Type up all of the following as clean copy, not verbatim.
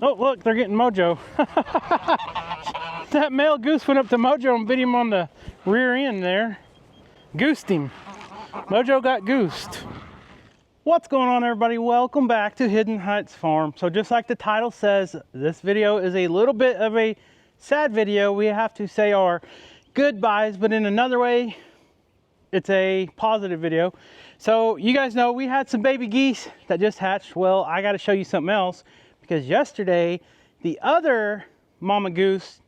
Oh, look, they're getting Mojo. That male goose went up to Mojo and bit him on the rear end there. Goosed him. Mojo got goosed. What's going on, everybody? Welcome back to Hidden Heights Farm. So just like the title says, this video is a little bit of a sad video. We have to say our goodbyes, but in another way, it's a positive video. So you guys know we had some baby geese that just hatched. Well, I got to show you something else, because yesterday the other mama goose,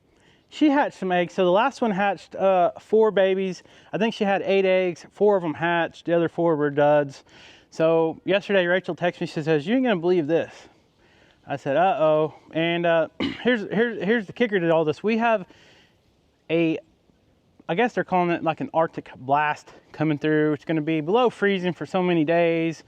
she hatched some eggs. So the last one hatched 4 babies. I think she had 8 eggs. 4 of them hatched. The other 4 were duds. So yesterday Rachel texted me. She says, "You ain't gonna believe this." I said, "Uh-oh." And here's the kicker to all this. We have I guess they're calling it like an Arctic blast coming through. It's going to be below freezing for so many days,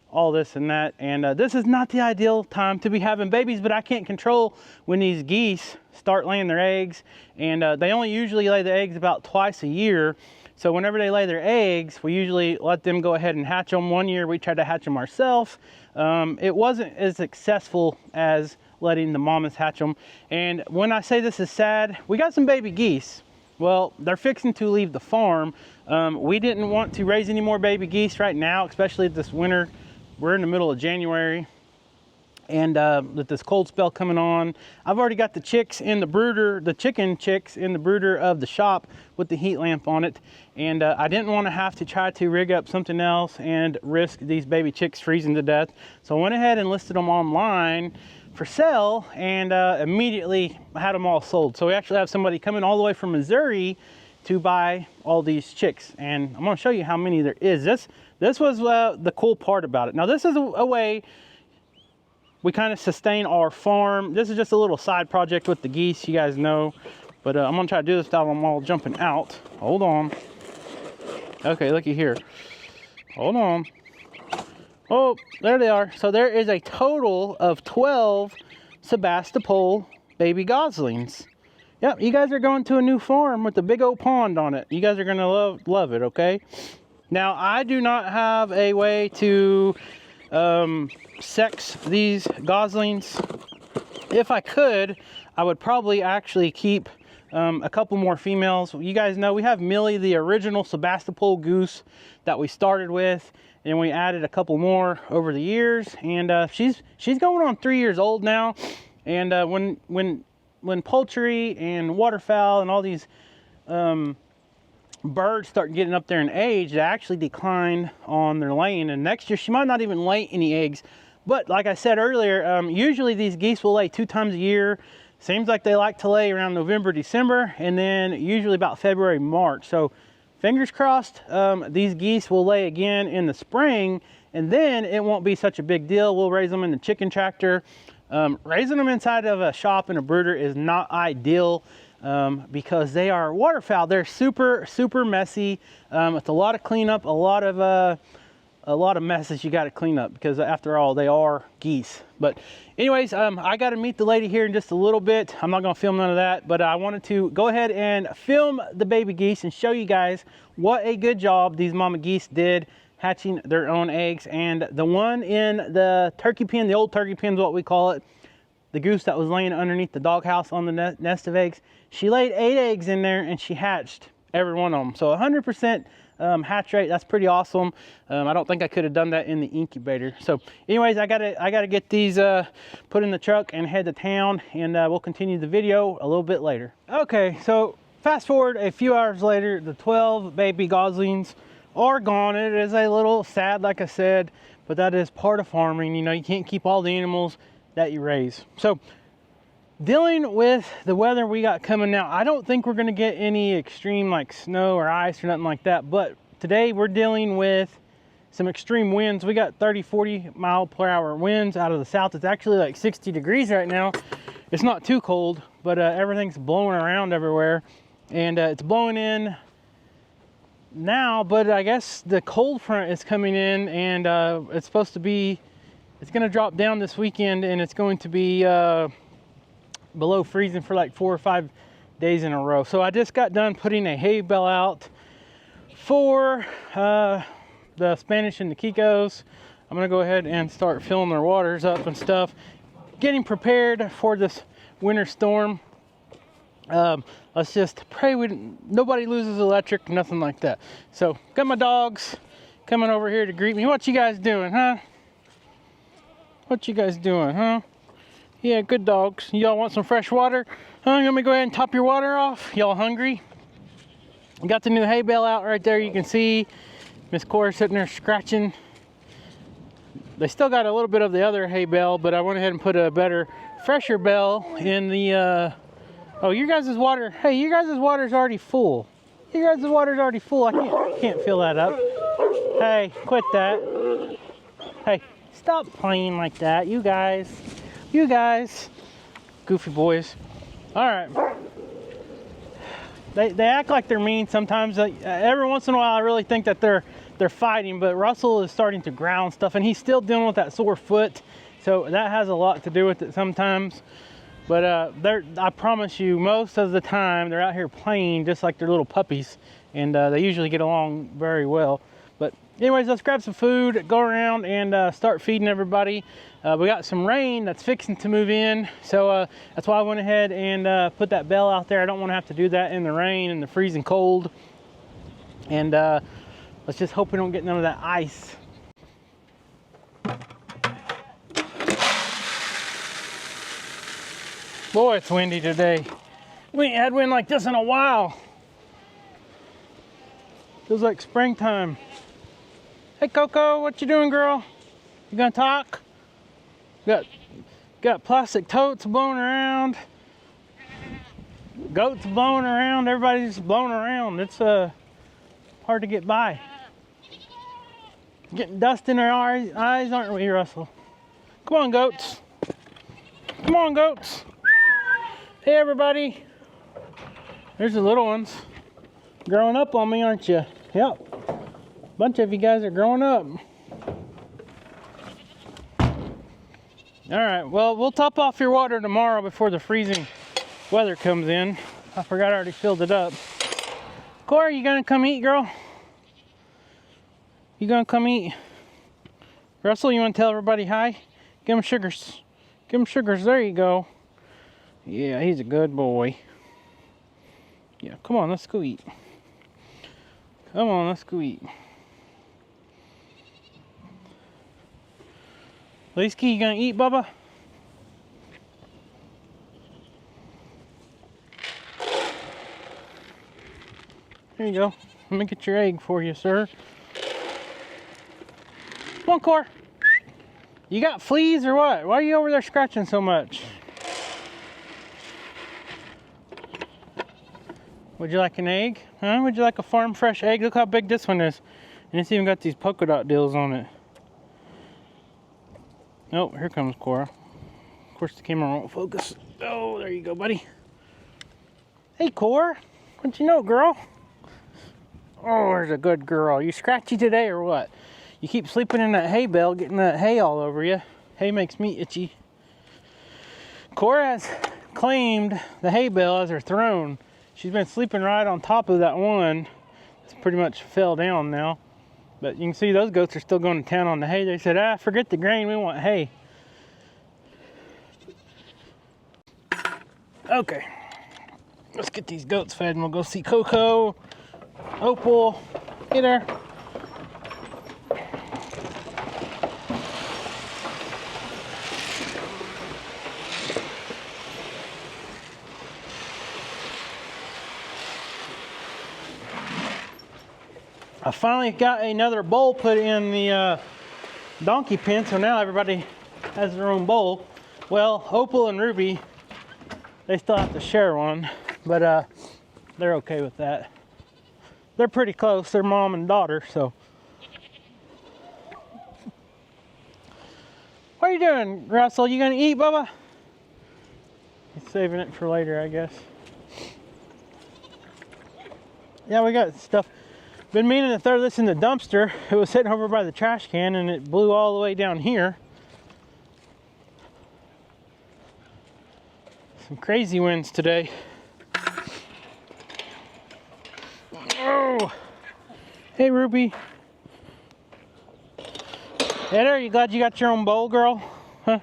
all this and that. And this is not the ideal time to be having babies, but I can't control when these geese start laying their eggs. And they only usually lay the eggs about twice a year. So whenever they lay their eggs, we usually let them go ahead and hatch them. One year we tried to hatch them ourselves. It wasn't as successful as letting the mamas hatch them. And when I say this is sad, we got some baby geese. Well, they're fixing to leave the farm. We didn't want to raise any more baby geese right now, especially this winter. We're in the middle of January, and with this cold spell coming on, I've already got the chicks in the brooder, the chicken chicks in the brooder of the shop with the heat lamp on it. And I didn't want to have to try to rig up something else and risk these baby chicks freezing to death. So I went ahead and listed them online for sale, and immediately had them all sold. So we actually have somebody coming all the way from Missouri to buy all these chicks, and I'm going to show you how many there is. This was the cool part about it. Now this is a way we kind of sustain our farm. This is just a little side project with the geese, you guys know, but I'm going to try to do this without them all jumping out. Hold on. Okay, looky here. Hold on. Oh, there they are. So there is a total of 12 Sebastopol baby goslings. Yep, you guys are going to a new farm with a big old pond on it. You guys are going to love it, okay? Now, I do not have a way to sex these goslings. If I could, I would probably actually keep a couple more females. You guys know we have Millie, the original Sebastopol goose that we started with, and we added a couple more over the years, and she's going on 3 years old now. And when poultry and waterfowl and all these birds start getting up there in age, they actually decline on their laying, and next year she might not even lay any eggs. But like I said earlier, usually these geese will lay 2 times a year. Seems like they like to lay around November, December, and then usually about February, March. So fingers crossed, these geese will lay again in the spring, and then it won't be such a big deal. We'll raise them in the chicken tractor. Raising them inside of a shop in a brooder is not ideal because they are waterfowl. They're super, super messy. It's a lot of cleanup, a lot of messes you got to clean up, because after all, they are geese. But anyways, I got to meet the lady here in just a little bit. I'm not going to film none of that, but I wanted to go ahead and film the baby geese and show you guys what a good job these mama geese did hatching their own eggs. And the one in the turkey pen, the old turkey pen is what we call it, the goose that was laying underneath the doghouse on the nest of eggs, she laid 8 eggs in there and she hatched every one of them. So 100% hatch rate. That's pretty awesome. I don't think I could have done that in the incubator. So anyways, I gotta get these put in the truck and head to town, and we'll continue the video a little bit later. Okay, so fast forward a few hours later, the 12 baby goslings are gone. It is a little sad, like I said, but that is part of farming. You know, you can't keep all the animals that you raise. So dealing with the weather we got coming now, I don't think we're going to get any extreme like snow or ice or nothing like that, but today we're dealing with some extreme winds. We got 30-40 mile per hour winds out of the south. It's actually like 60 degrees right now. It's not too cold, but everything's blowing around everywhere, and it's blowing in now, but I guess the cold front is coming in, and it's supposed to be, it's going to drop down this weekend, and it's going to be below freezing for like 4 or 5 days in a row. So I just got done putting a hay bale out for the Spanish and the Kikos. I'm gonna go ahead and start filling their waters up and stuff. getting prepared for this winter storm. Let's just pray nobody loses electric, nothing like that. So got my dogs coming over here to greet me. What you guys doing, huh? What you guys doing, huh? Yeah, good dogs. Y'all want some fresh water? Huh? You want me to go ahead and top your water off? Y'all hungry? Got the new hay bale out right there. You can see Miss Cora sitting there scratching. They still got a little bit of the other hay bale, but I went ahead and put a better, fresher bale in the, oh, your guys' water, hey, your guys' water's already full. Your guys' water's already full. I can't fill that up. Hey, quit that. Hey, stop playing like that, you guys. You guys. Goofy boys. All right. They act like they're mean sometimes. Every once in a while, I really think that they're fighting, but Russell is starting to ground stuff, and he's still dealing with that sore foot, so that has a lot to do with it sometimes. But I promise you, most of the time, they're out here playing just like they're little puppies, and they usually get along very well. But anyways, let's grab some food, go around, and start feeding everybody. We got some rain that's fixing to move in, so that's why I went ahead and put that bell out there. I don't want to have to do that in the rain and the freezing cold. And let's just hope we don't get none of that ice. Boy, it's windy today. We ain't had wind like this in a while. Feels like springtime. Hey Coco, what you doing, girl? You gonna talk? Got plastic totes blowing around. Goats blowing around. Everybody's blowing around. It's hard to get by. Getting dust in our eyes, aren't we, Russell? Come on, goats. Come on, goats. Hey, everybody. There's the little ones. Growing up on me, aren't you? Yep. A bunch of you guys are growing up. All right, well, we'll top off your water tomorrow before the freezing weather comes in. I forgot I already filled it up. Cora, you gonna come eat, girl? You gonna come eat? Russell, you wanna tell everybody hi? Give him sugars. Give him sugars, there you go. Yeah, he's a good boy. Yeah, come on, let's go eat. Come on, let's go eat. Leesky, you gonna eat, Bubba? There you go. Let me get your egg for you, sir. Come on, Cor. You got fleas or what? Why are you over there scratching so much? Would you like an egg? Huh? Would you like a farm fresh egg? Look how big this one is. And it's even got these polka dot deals on it. Oh, here comes Cora. Of course, the camera won't focus. Oh, there you go, buddy. Hey, Cora. What you know, girl? Oh, there's a good girl. You scratchy today or what? You keep sleeping in that hay bale, getting that hay all over you. Hay makes me itchy. Cora has claimed the hay bale as her throne. She's been sleeping right on top of that one. It's pretty much fell down now. But you can see those goats are still going to town on the hay. They said, forget the grain, we want hay. Okay, let's get these goats fed and we'll go see Coco, Opal. Hey there. I finally got another bowl put in the donkey pen, so now everybody has their own bowl. Well, Opal and Ruby, they still have to share one, but they're okay with that. They're pretty close. They're mom and daughter, so. What are you doing, Russell? You gonna eat, Bubba? He's saving it for later, I guess. Yeah, we got stuff. Been meaning to throw this in the dumpster. It was sitting over by the trash can and it blew all the way down here. Some crazy winds today. Oh! Hey, Ruby. Hey there, you glad you got your own bowl, girl? Huh?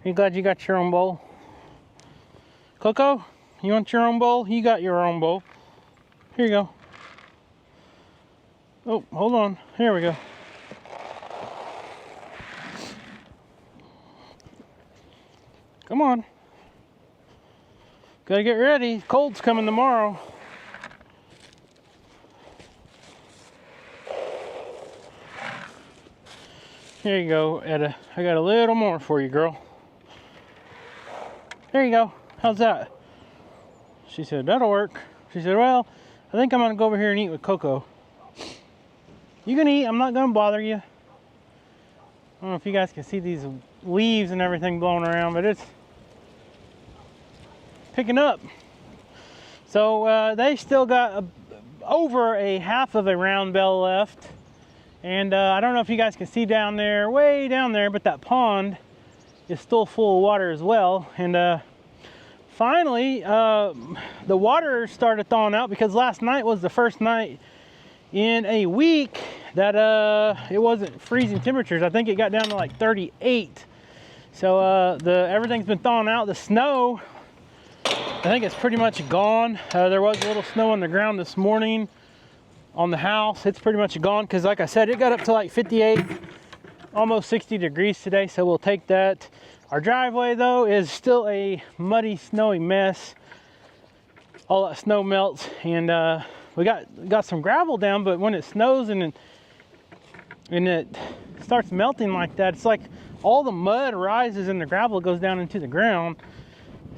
You glad you got your own bowl? Coco, you want your own bowl? You got your own bowl. Here you go. Oh, hold on. Here we go. Come on. Gotta get ready. Cold's coming tomorrow. Here you go, Etta. I got a little more for you, girl. There you go. How's that? She said, that'll work. She said, well, I think I'm gonna go over here and eat with Coco. You can eat, I'm not gonna bother you. I don't know if you guys can see these leaves and everything blowing around, but it's picking up. So they still got over a half of a round bell left. And I don't know if you guys can see down there, way down there, but that pond is still full of water as well. And finally, the water started thawing out because last night was the first night in a week that it wasn't freezing temperatures. I think it got down to like 38. So everything's been thawing out. The snow, I think it's pretty much gone. There was a little snow on the ground this morning on the house. It's pretty much gone because, like I said, it got up to like 58, almost 60 degrees today, so we'll take that. Our driveway, though, is still a muddy, snowy mess. All that snow melts, and we got some gravel down, but when it snows and it starts melting like that, it's like all the mud rises and the gravel goes down into the ground.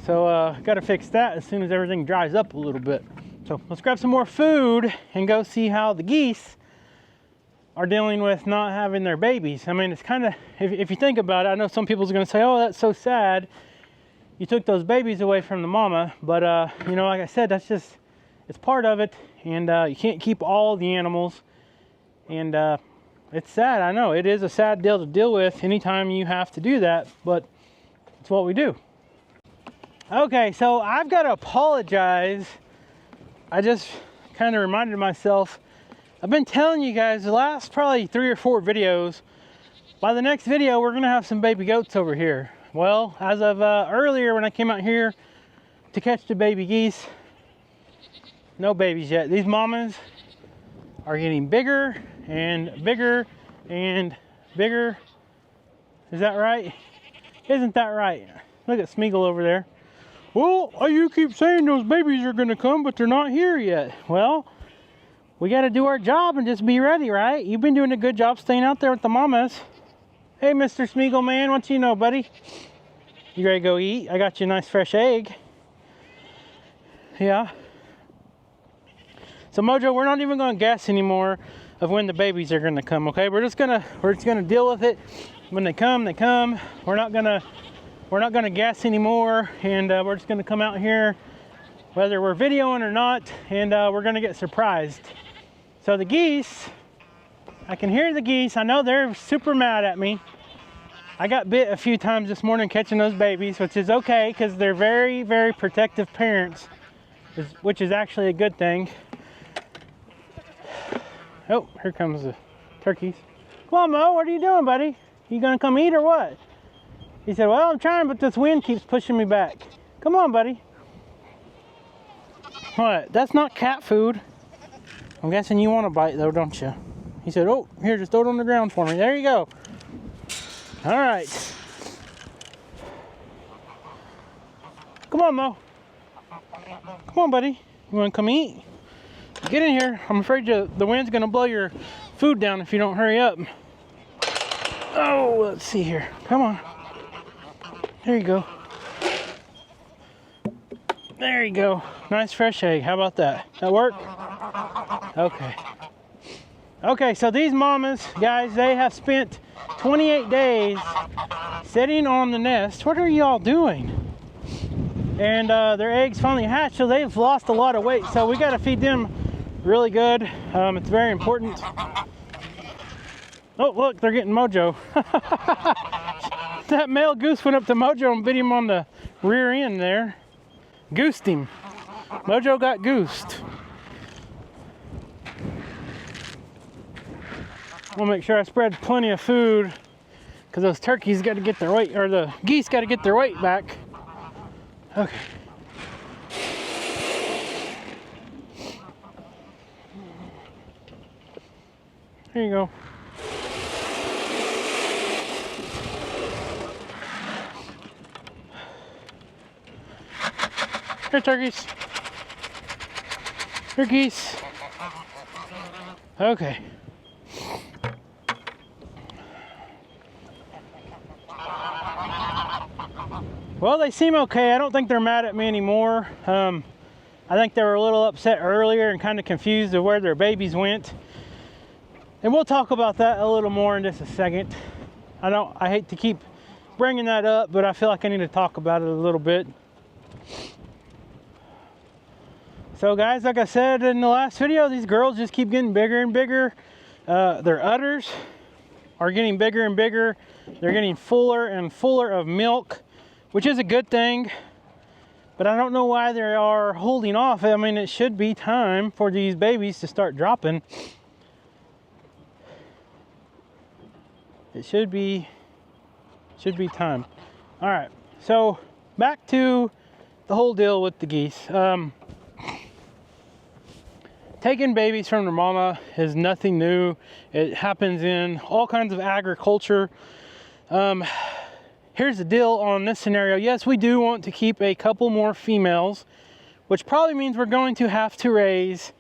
So got to fix that as soon as everything dries up a little bit. So let's grab some more food and go see how the geese are dealing with not having their babies. I mean, it's kind of, if you think about it, I know some people's going to say, oh, that's so sad. You took those babies away from the mama. But, you know, like I said, that's just, it's part of it. And you can't keep all the animals. And it's sad. I know it is a sad deal to deal with anytime you have to do that. But it's what we do. Okay, so I've got to apologize. I just kind of reminded myself, I've been telling you guys the last probably 3 or 4 videos, by the next video we're gonna have some baby goats over here. Well, as of earlier when I came out here to catch the baby geese, no babies yet. These mamas are getting bigger and bigger and bigger. Is that right? Isn't that right? Look at Smeagol over there. Well, you keep saying those babies are gonna come, but they're not here yet. Well, we gotta do our job and just be ready, right? You've been doing a good job staying out there with the mamas. Hey, Mr. Smeagol man, what you know, buddy? You ready to go eat? I got you a nice fresh egg. Yeah. So Mojo, we're not even gonna guess anymore of when the babies are gonna come, okay? We're just gonna deal with it. When they come, they come. We're not gonna guess anymore, and we're just gonna come out here whether we're videoing or not, and we're gonna get surprised. So the geese, I can hear the geese. I know they're super mad at me. I got bit a few times this morning catching those babies, which is okay because they're very, very protective parents, which is actually a good thing. Oh, here comes the turkeys. Come on, Mo, what are you doing, buddy? You gonna come eat or what? He said, well, I'm trying, but this wind keeps pushing me back. Come on, buddy. What? That's not cat food. I'm guessing you want a bite, though, don't you? He said, oh, here, just throw it on the ground for me. There you go. All right. Come on, Mo. Come on, buddy. You want to come eat? Get in here. I'm afraid the wind's going to blow your food down if you don't hurry up. Oh, let's see here. Come on. There you go. There you go. Nice fresh egg. How about that? That work? Okay. Okay, so these mamas, guys, they have spent 28 days sitting on the nest. What are y'all doing? And their eggs finally hatched, so they've lost a lot of weight. So we got to feed them really good. It's very important. Oh, look, they're getting Mojo. That male goose went up to Mojo and bit him on the rear end there. Goosed him. Mojo got goosed. We'll make sure I spread plenty of food because those turkeys got to get their weight, or the geese got to get their weight back. Okay. Here you go. Here, turkeys. Here, geese. Okay. Well, they seem okay. I don't think they're mad at me anymore. I think they were a little upset earlier and kind of confused of where their babies went. And we'll talk about that a little more in just a second. I hate to keep bringing that up, but I feel like I need to talk about it a little bit. So guys, like I said in the last video, these girls just keep getting bigger and bigger. Their udders are getting bigger and bigger. They're getting fuller and fuller of milk, which is a good thing. But I don't know why they are holding off. I mean, it should be time for these babies to start dropping. It should be time. All right, so back to the whole deal with the geese. Taking babies from their mama is nothing new. It happens in all kinds of agriculture. Here's the deal on this scenario. Yes, we do want to keep a couple more females, which probably means we're going to have to raise,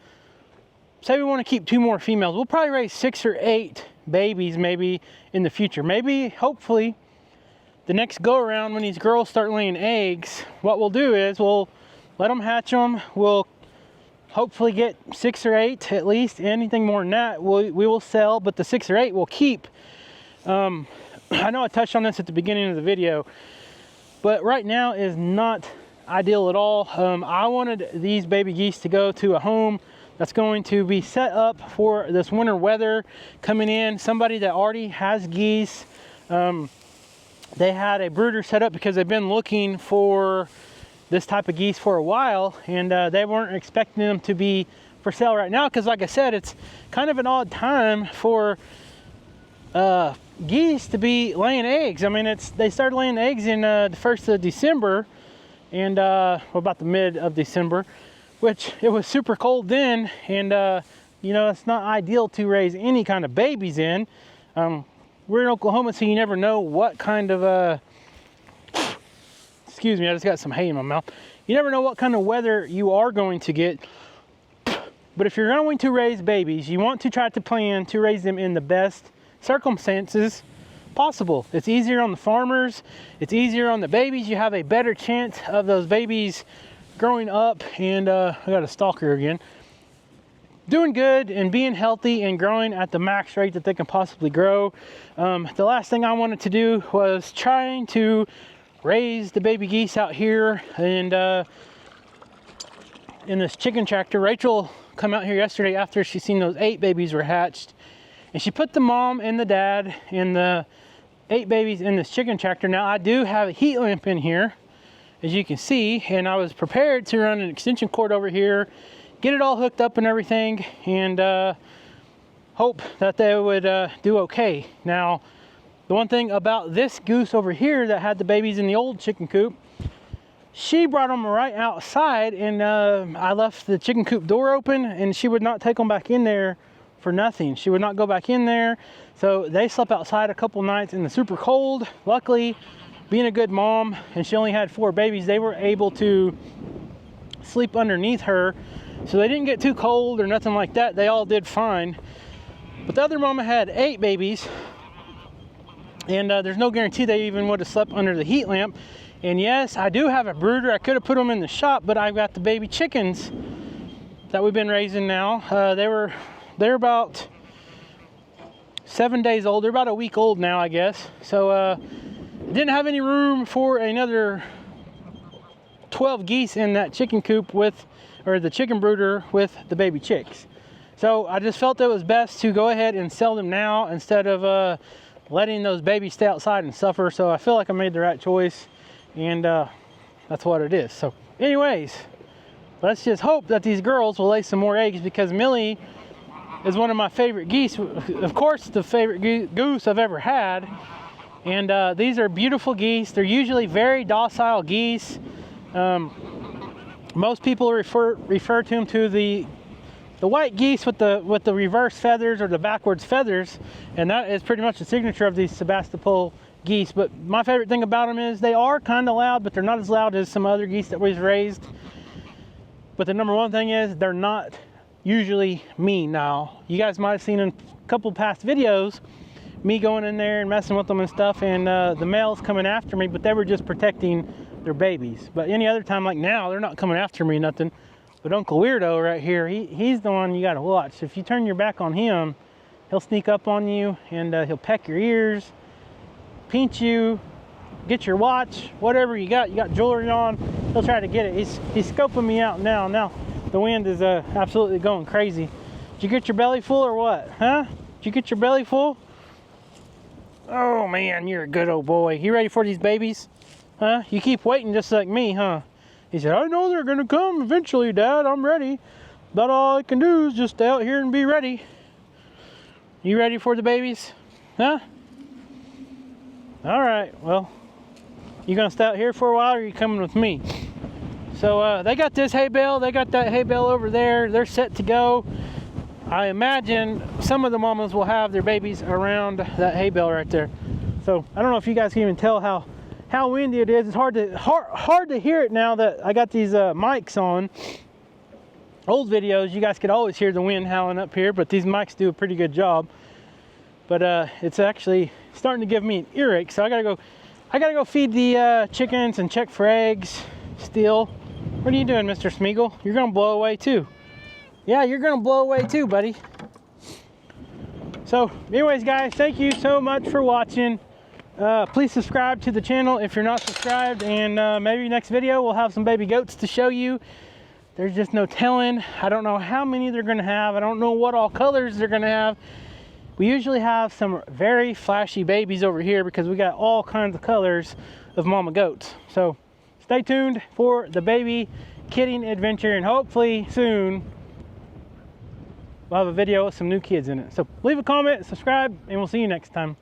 say we want to keep 2 more females. We'll probably raise 6 or 8 babies maybe in the future. Maybe, hopefully, the next go around when these girls start laying eggs, what we'll do is we'll let them hatch them. We'll hopefully get 6 or 8 at least. Anything more than that, we will sell, but the 6 or 8 we'll keep. I know I touched on this at the beginning of the video, but right now is not ideal at all. I wanted these baby geese to go to a home that's going to be set up for this winter weather coming in. Somebody that already has geese. They had a brooder set up because they've been looking for this type of geese for a while, and they weren't expecting them to be for sale right now because, like I said, it's kind of an odd time for geese to be laying eggs. I mean, they started laying eggs in the 1st of December, and about the mid of December, which it was super cold then, and you know, it's not ideal to raise any kind of babies in. We're in Oklahoma, so you never know what kind of excuse me, I just got some hay in my mouth. You never know what kind of weather you are going to get. But if you're going to raise babies, you want to try to plan to raise them in the best circumstances possible. It's easier on the farmers, it's easier on the babies. You have a better chance of those babies growing up, and I got a stalker again, doing good and being healthy and growing at the max rate that they can possibly grow. The last thing I wanted to do was trying to raise the baby geese out here, and in this chicken tractor. Rachel come out here yesterday after she seen those 8 babies were hatched, and she put the mom and the dad and the 8 babies in this chicken tractor. Now I do have a heat lamp in here, as you can see, and I was prepared to run an extension cord over here, get it all hooked up and everything, and hope that they would do okay. Now, the one thing about this goose over here that had the babies in the old chicken coop, she brought them right outside, and I left the chicken coop door open, and she would not take them back in there for nothing. She would not go back in there. So they slept outside a couple nights in the super cold. Luckily, being a good mom, and she only had 4 babies, they were able to sleep underneath her. So they didn't get too cold or nothing like that. They all did fine. But the other mama had 8 babies, and there's no guarantee they even would have slept under the heat lamp. And yes, I do have a brooder. I could have put them in the shop, but I've got the baby chickens that we've been raising now. They're about 7 days old. They're about a week old now, I guess. So didn't have any room for another 12 geese in that chicken coop or the chicken brooder with the baby chicks. So I just felt it was best to go ahead and sell them now instead of letting those babies stay outside and suffer. So I feel like I made the right choice, and that's what it is. So anyways, let's just hope that these girls will lay some more eggs, because Millie is one of my favorite geese. Of course, the favorite goose I've ever had. And these are beautiful geese. They're usually very docile geese. Most people refer to them to the white geese with the reverse feathers or the backwards feathers, and that is pretty much the signature of these Sebastopol geese. But my favorite thing about them is they are kind of loud, but they're not as loud as some other geese that we've raised. But the number one thing is they're not usually mean. Now, you guys might have seen in a couple past videos me going in there and messing with them and stuff, and the males coming after me, but they were just protecting their babies. But any other time, like now, they're not coming after me, nothing. But Uncle Weirdo right here, he's the one you got to watch. If you turn your back on him, he'll sneak up on you, and he'll peck your ears, pinch you, get your watch, whatever you got jewelry on, he'll try to get it. He's scoping me out now. Now the wind is absolutely going crazy. Did you get your belly full or what? Huh? Did you get your belly full? Oh man, you're a good old boy. You ready for these babies? Huh? You keep waiting just like me, huh? He said, I know they're gonna come eventually, Dad. I'm ready. But all I can do is just stay out here and be ready. You ready for the babies? Huh? All right, well, you gonna stay out here for a while, or are you coming with me? So they got this hay bale. They got that hay bale over there. They're set to go. I imagine some of the mamas will have their babies around that hay bale right there. So I don't know if you guys can even tell how windy it is. It's hard to hear it now that I got these mics on. Old videos, you guys could always hear the wind howling up here, but these mics do a pretty good job. But it's actually starting to give me an earache, so I gotta go feed the chickens and check for eggs still. What are you doing, Mr. Smeagol? You're gonna blow away too. Yeah, you're gonna blow away too, buddy. So anyways, guys, thank you so much for watching. Please subscribe to the channel if you're not subscribed, and maybe next video we'll have some baby goats to show you. There's just no telling. I don't know how many they're gonna have. I don't know what all colors they're gonna have. We usually have some very flashy babies over here because we got all kinds of colors of mama goats. So stay tuned for the baby kidding adventure, and hopefully soon we'll have a video with some new kids in it. So leave a comment, subscribe, and we'll see you next time.